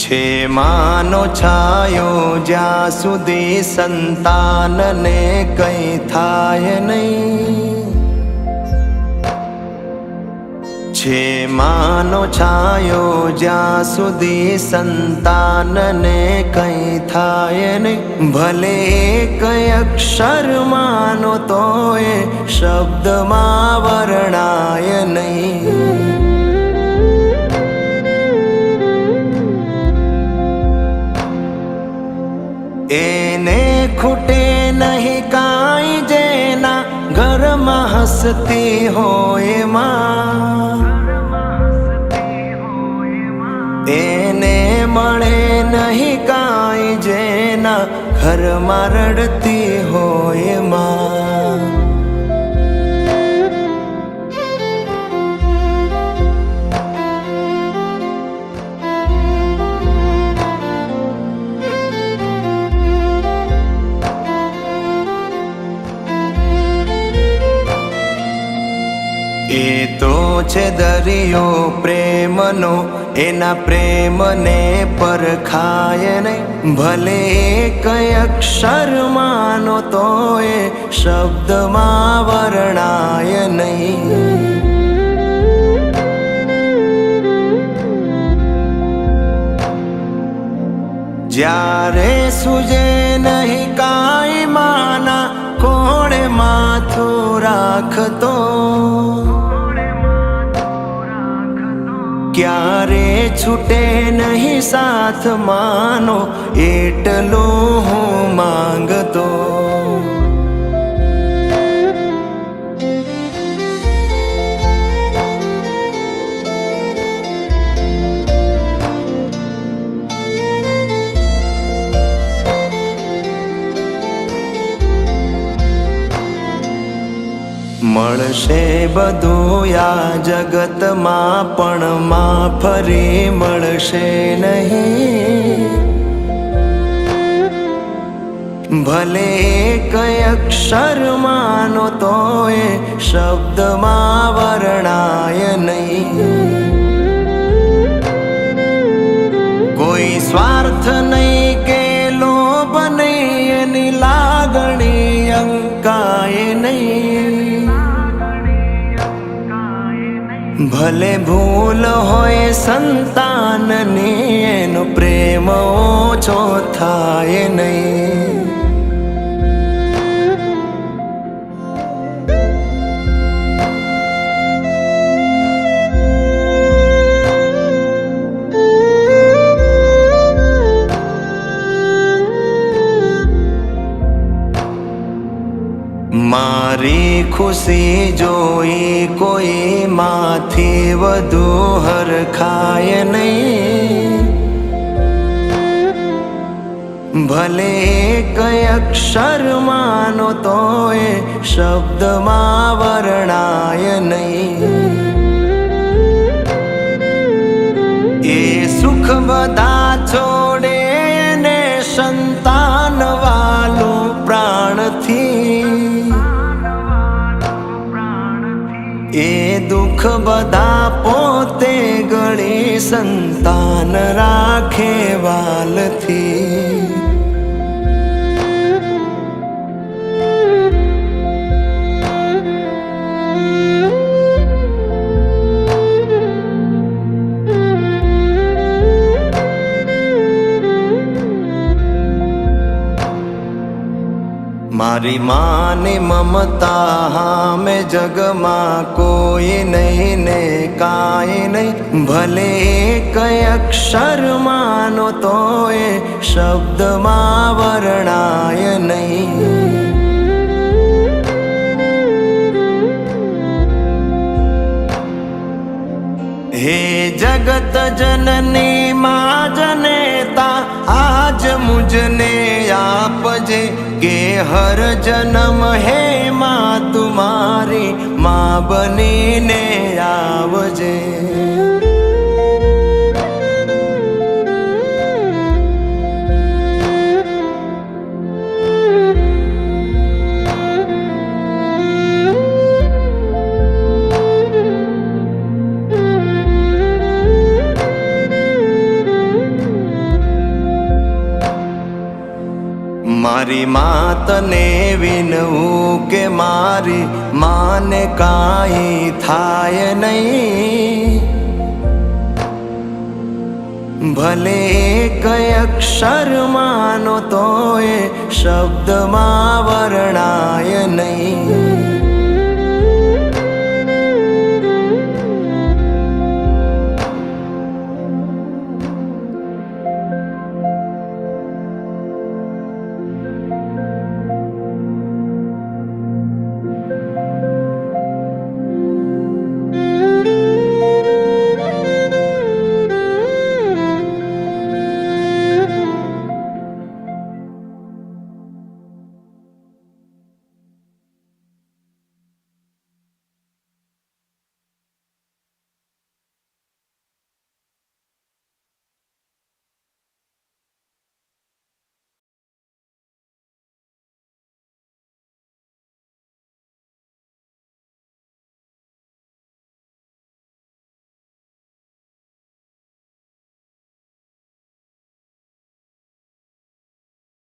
છે માનો છાયો જ્યાં સુધી સંતાનને કંઈ થાય નહીં, છે માનો છાયો જ્યાં સુધી સંતાનને કંઈ થાય નહીં, ભલે કઈ અક્ષર માનો તો એ શબ્દમાં વર્ણાય નહીં. એને ખૂટે નહીં કાંઈ જેના ઘરમાં હસતી હોય માં, એને મળે નહીં કાંઈ જેના ઘરમાં રડતી હોય માં. એ તો છે દરિયો પ્રેમનો, એના પ્રેમને પરખાય નહીં, ભલે કઈ અક્ષર માનો તો એ શબ્દમાં વર્ણાય નહીં. જ્યારે સૂજે નહીં કાંઈ માના કોણે માથું રાખતો, ક્યારે છૂટે નહીં સાથ માનો એટલું હું માંગતો. મળશે બધું આ જગતમાં પણ માં ફરી મળશે નહીં, ભલે કઈ અક્ષર માનો તો એ શબ્દમાં વર્ણાય નહીં. કોઈ સ્વાર્થ નહીં કે લોભ નહીં, એની લાગણી અંકાય નહીં, ભલે ભૂલ હોય સંતાનની એનો પ્રેમ ઓછો થાય નહીં. મારી ખુશી જોઈ કોઈ માથી વધુ હરખાય નહીં, ભલે કઈ અક્ષર માનો તો એ શબ્દમાં વર્ણાય નહીં. એ સુખ બધા છોડે ને સંતાન વાલું પ્રાણથી, એ દુઃખ બધા પોતે ગળી સંતાન રાખે વાલથી. મારી માની મમતા હામે જગમાં કોઈ નહીં ને કાંઈ નહીં, ભલે કઈ અક્ષર માનો તો એ શબ્દમાં વર્ણાય નહીં. હે જગત જનની માં જનેતા, આજ મુझने આપજે કે હર જન્મ હે માં તુમારી માં બનીને આવજે. મારી માતને વિનવું કે મારી માને કાંઈ થાય નહીં. ભલે કઈ અક્ષર માનો તો એ શબ્દમાં વર્ણાય નહીં.